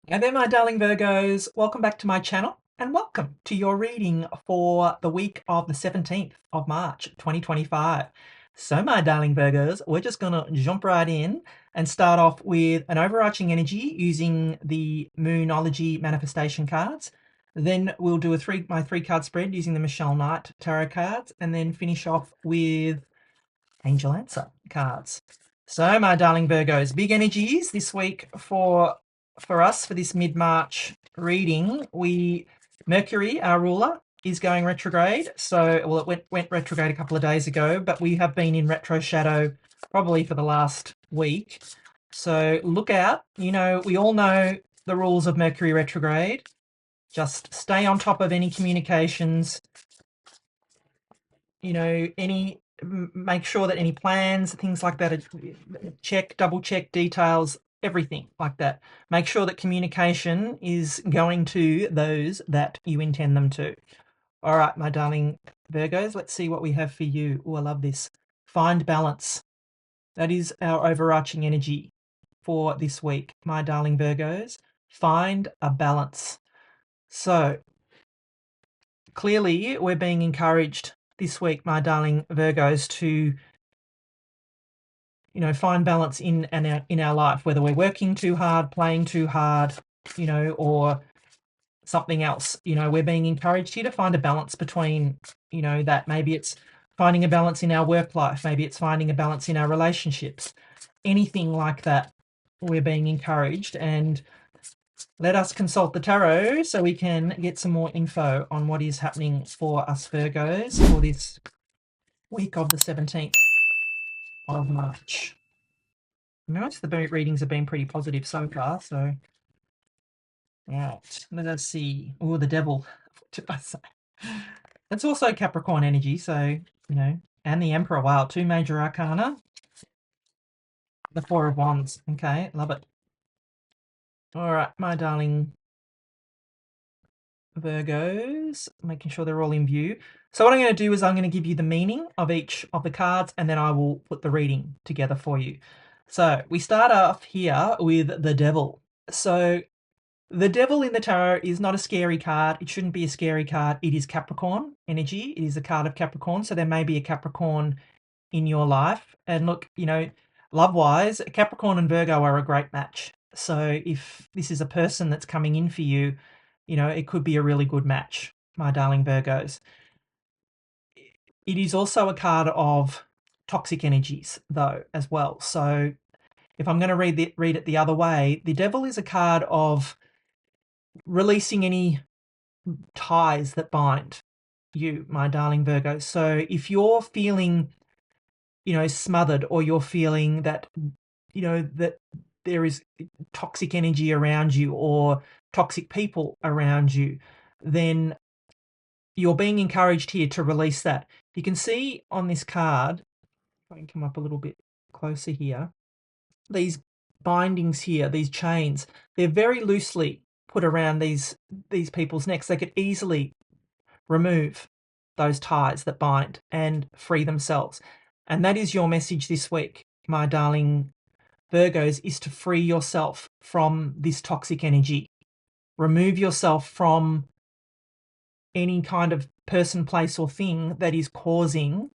And there, my darling Virgos, welcome back to my channel and welcome to your reading for the week of the 17th of March 2025. So, my darling Virgos, we're just going to jump right in and start off with an overarching energy using the Moonology manifestation cards. Then we'll do my three card spread using the Michelle Knight tarot cards, and then finish off with Angel Answer cards. So, my darling Virgos, big energies this week for us for this mid-March reading. Mercury, our ruler, is going retrograde. So, well, it went retrograde a couple of days ago, but we have been in retro shadow probably for the last week. So look out. We all know the rules of Mercury retrograde. Just stay on top of any communications. Make sure that any plans, things like that, double check details, everything like that. Make sure that communication is going to those that you intend them to. All right, my darling Virgos, let's see what we have for you. Oh, I love this. Find balance. That is our overarching energy for this week, my darling Virgos. Find a balance. So clearly, we're being encouraged this week, my darling Virgos, to find balance in our life, whether we're working too hard, playing too hard, or something else. We're being encouraged here to find a balance between, that. Maybe it's finding a balance in our work life, maybe it's finding a balance in our relationships, anything like that. We're being encouraged, and let us consult the tarot so we can get some more info on what is happening for us Virgos for this week of the 17th of March. Most of the readings have been pretty positive so far, so right, let us see. Oh, the devil. What did I say? That's also Capricorn energy, so, and the Emperor. Wow, two major arcana. The Four of Wands. Okay, love it. All right, my darling Virgos, making sure they're all in view. So what I'm going to do is I'm going to give you the meaning of each of the cards, and then I will put the reading together for you. So we start off here with the Devil. So the Devil in the tarot is not a scary card. It shouldn't be a scary card. It is Capricorn energy. It is a card of Capricorn. So there may be a Capricorn in your life. And look, love-wise, Capricorn and Virgo are a great match. So if this is a person that's coming in for you, it could be a really good match, my darling Virgos. It is also a card of toxic energies, though, as well. So if I'm going to read it the other way, the Devil is a card of releasing any ties that bind you, my darling Virgo. So if you're feeling, smothered, or you're feeling that, that there is toxic energy around you or toxic people around you, then you're being encouraged here to release that. You can see on this card, if I can come up a little bit closer here, these bindings here, these chains, they're very loosely put around these people's necks. They could easily remove those ties that bind and free themselves. And that is your message this week, my darling Virgos, is to free yourself from this toxic energy. Remove yourself from any kind of person, place, or thing that is causing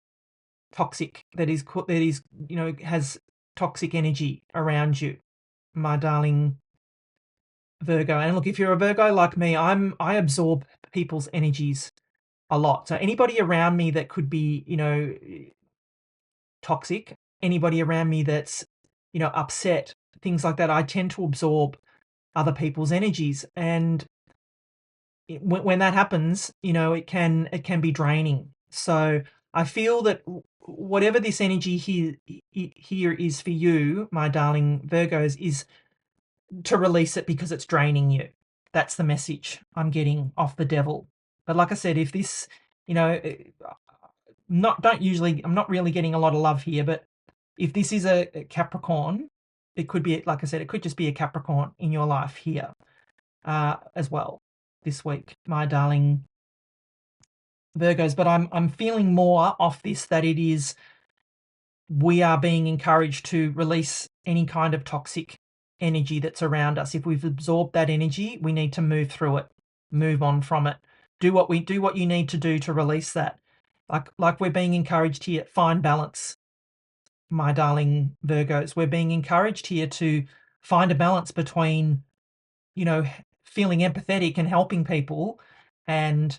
toxic, has toxic energy around you, my darling Virgo. And look, if you're a Virgo like me, I absorb people's energies a lot. So anybody around me that could be, toxic, anybody around me that's, upset, things like that, I tend to absorb other people's energies. And when that happens, it can be draining. So I feel that whatever this energy here is for you, my darling Virgos, is to release it because it's draining you. That's the message I'm getting off the Devil. But like I said, if this, I'm not really getting a lot of love here, but if this is a Capricorn, it could be, like I said, it could just be a Capricorn in your life here as well this week, my darling Virgos. But I'm feeling more off this that it is, we are being encouraged to release any kind of toxic energy that's around us. If we've absorbed that energy, we need to move through it, move on from it. Do what you need to do to release that. Like we're being encouraged here, find balance, my darling Virgos. We're being encouraged here to find a balance between, feeling empathetic and helping people and,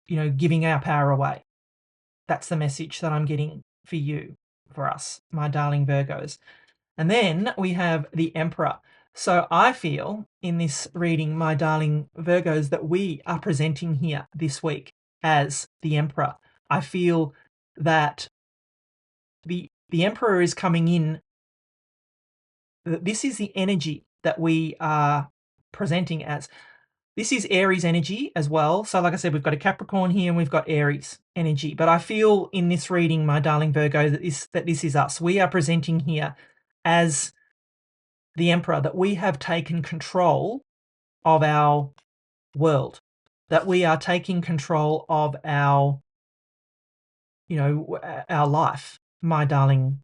giving our power away. That's the message that I'm getting for you, for us, my darling Virgos. And then we have the Emperor. So I feel in this reading, my darling Virgos, that we are presenting here this week as the Emperor. I feel that the Emperor is coming in. This is the energy that we are presenting as. This is Aries energy as well. So like I said, we've got a Capricorn here and we've got Aries energy. But I feel in this reading, my darling Virgo, that this is us. We are presenting here as the Emperor, that we have taken control of our world, that we are taking control of our life, my darling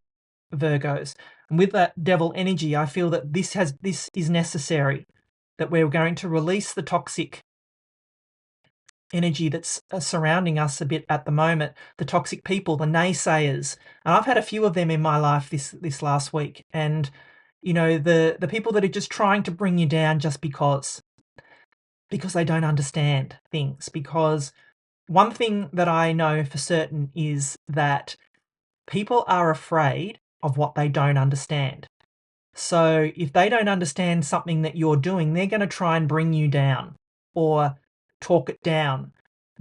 Virgos. And with that devil energy, I feel that this is necessary, that we're going to release the toxic energy that's surrounding us a bit at the moment, the toxic people, the naysayers. And I've had a few of them in my life this last week. And, the people that are just trying to bring you down just because they don't understand things. Because one thing that I know for certain is that people are afraid of what they don't understand. So if they don't understand something that you're doing, they're going to try and bring you down or talk it down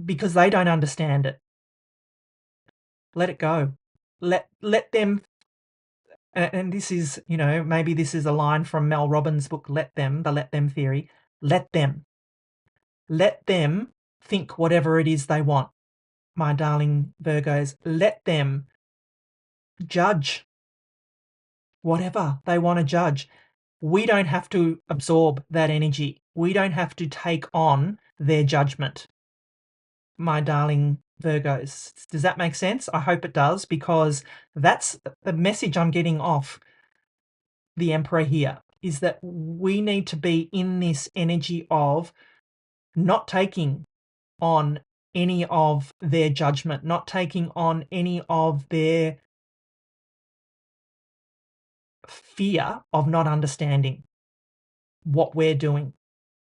because they don't understand it. Let it go. Let them. And this is, maybe this is a line from Mel Robbins' book, the Let Them Theory. Let them. Let them think whatever it is they want, my darling Virgos. Let them judge whatever they want to judge. We don't have to absorb that energy. We don't have to take on their judgment, my darling Virgos. Does that make sense? I hope it does, because that's the message I'm getting off the Emperor here, is that we need to be in this energy of not taking on any of their judgment, not taking on any of their fear of not understanding what we're doing,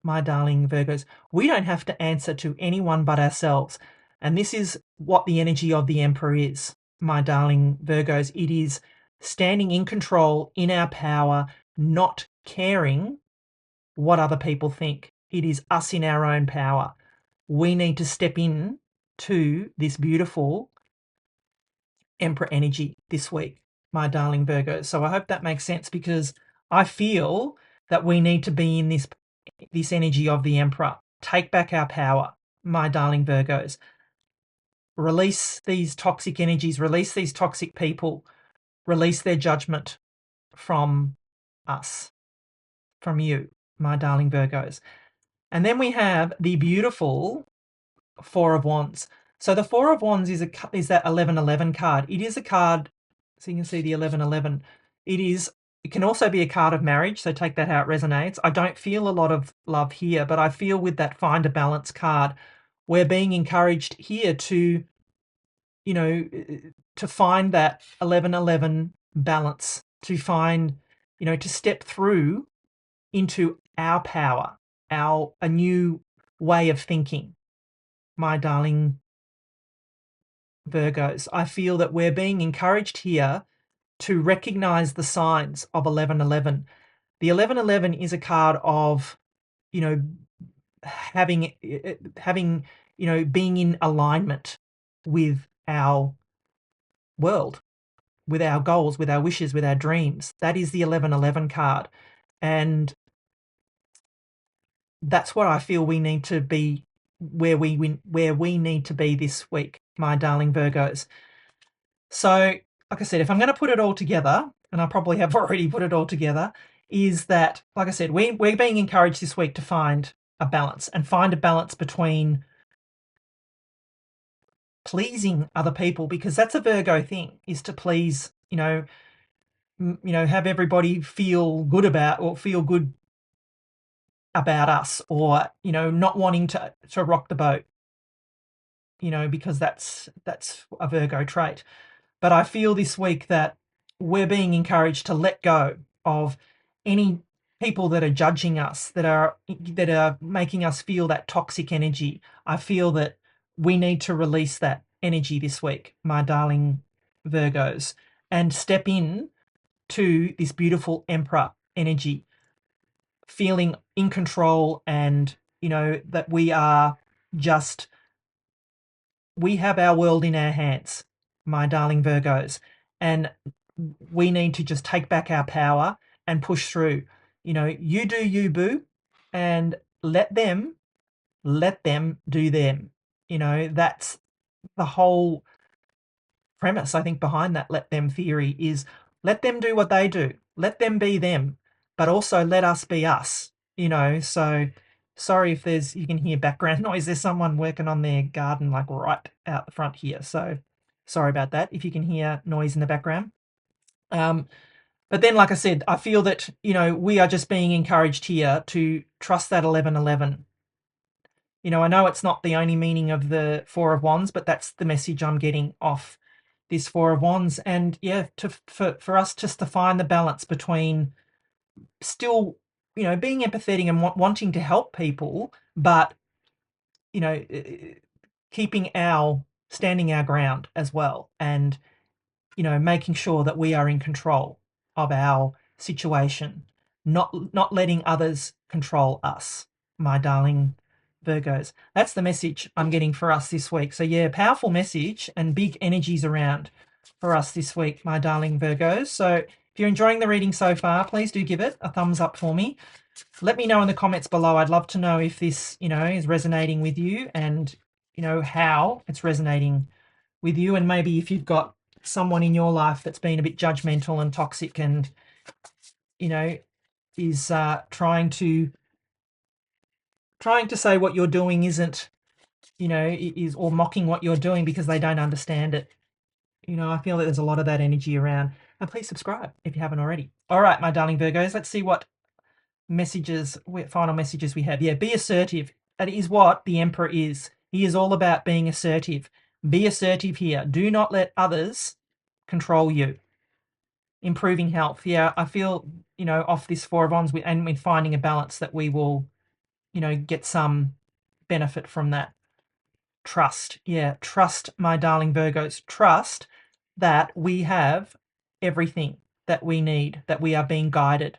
my darling Virgos. We don't have to answer to anyone but ourselves. And this is what the energy of the Emperor is, my darling Virgos. It is standing in control, in our power, not caring what other people think. It is us in our own power. We need to step in to this beautiful Emperor energy this week, my darling Virgos. So I hope that makes sense, because I feel that we need to be in this energy of the Emperor. Take back our power, my darling Virgos. Release these toxic energies, release these toxic people, release their judgment from us, from you, my darling Virgos. And then we have the beautiful Four of Wands. So the Four of Wands is that 1111 card. It is a card, so you can see the 1111. It can also be a card of marriage, so take that how it resonates. I don't feel a lot of love here, but I feel with that Find a Balance card, we're being encouraged here to, to find that 1111 balance, to find, to step through into our power, a new way of thinking, my darling Virgos. I feel that we're being encouraged here to recognize the signs of 1111. The 1111 is a card of, having, being in alignment with our world, with our goals, with our wishes, with our dreams. That is the 1111 card. And that's what I feel we need to be, where we need to be this week, my darling Virgos. So, like I said, if I'm going to put it all together, and I probably have already put it all together, is that, like I said, we're being encouraged this week to find a balance, and find a balance between pleasing other people, because that's a Virgo thing, is to please, have everybody feel good about us, or not wanting to rock the boat, because that's a Virgo trait. But I feel this week that we're being encouraged to let go of any people that are judging us, that are making us feel that toxic energy. I feel that we need to release that energy this week, my darling Virgos, and step in to this beautiful Emperor energy, feeling in control, and that we have our world in our hands, my darling Virgos, and we need to just take back our power and push through. You do you, boo, and let them do them. That's the whole premise, I think, behind that let them theory is let them do what they do. Let them be them, but also let us be us. So sorry if you can hear background noise. There's someone working on their garden like right out the front here. So sorry about that if you can hear noise in the background. But then, like I said, I feel that, we are just being encouraged here to trust that 1111. I know it's not the only meaning of the Four of Wands, but that's the message I'm getting off this Four of Wands. And yeah, for us just to find the balance between still, being empathetic and wanting to help people, but, you know, standing our ground as well. And, making sure that we are in control of our situation, not letting others control us, my darling Virgos. That's the message I'm getting for us this week. So yeah, powerful message and big energies around for us this week, my darling Virgos. So if you're enjoying the reading so far, please do give it a thumbs up for me. Let me know in the comments below. I'd love to know if this, is resonating with you, and, how it's resonating with you, and maybe if you've got someone in your life that's been a bit judgmental and toxic and, is trying to say what you're doing isn't, is or mocking what you're doing because they don't understand it. I feel that there's a lot of that energy around. And please subscribe if you haven't already. All right, my darling Virgos, let's see what final messages we have. Yeah, be assertive. That is what the Emperor is. He is all about being assertive. Be assertive here. Do not let others control you. Improving health. Yeah, I feel, off this Four of Wands, and with finding a balance, that we will, get some benefit from that. Trust. Yeah, trust, my darling Virgos. Trust that we have everything that we need, that we are being guided.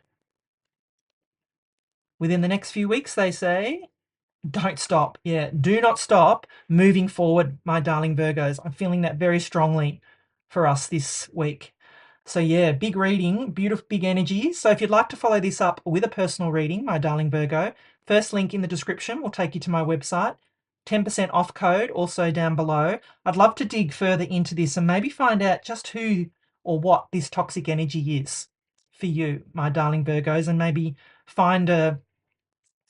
Within the next few weeks, they say, don't stop. Yeah, do not stop moving forward, my darling Virgos. I'm feeling that very strongly for us this week. So yeah, big reading, beautiful, big energy. So if you'd like to follow this up with a personal reading, my darling Virgo, first link in the description will take you to my website. 10% off code also down below. I'd love to dig further into this and maybe find out just who or what this toxic energy is for you, my darling Virgos, and maybe find a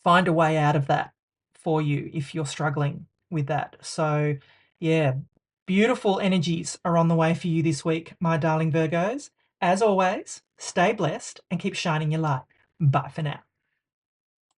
way out of that for you if you're struggling with that. So yeah, beautiful energies are on the way for you this week, my darling Virgos. As always, stay blessed and keep shining your light. Bye for now.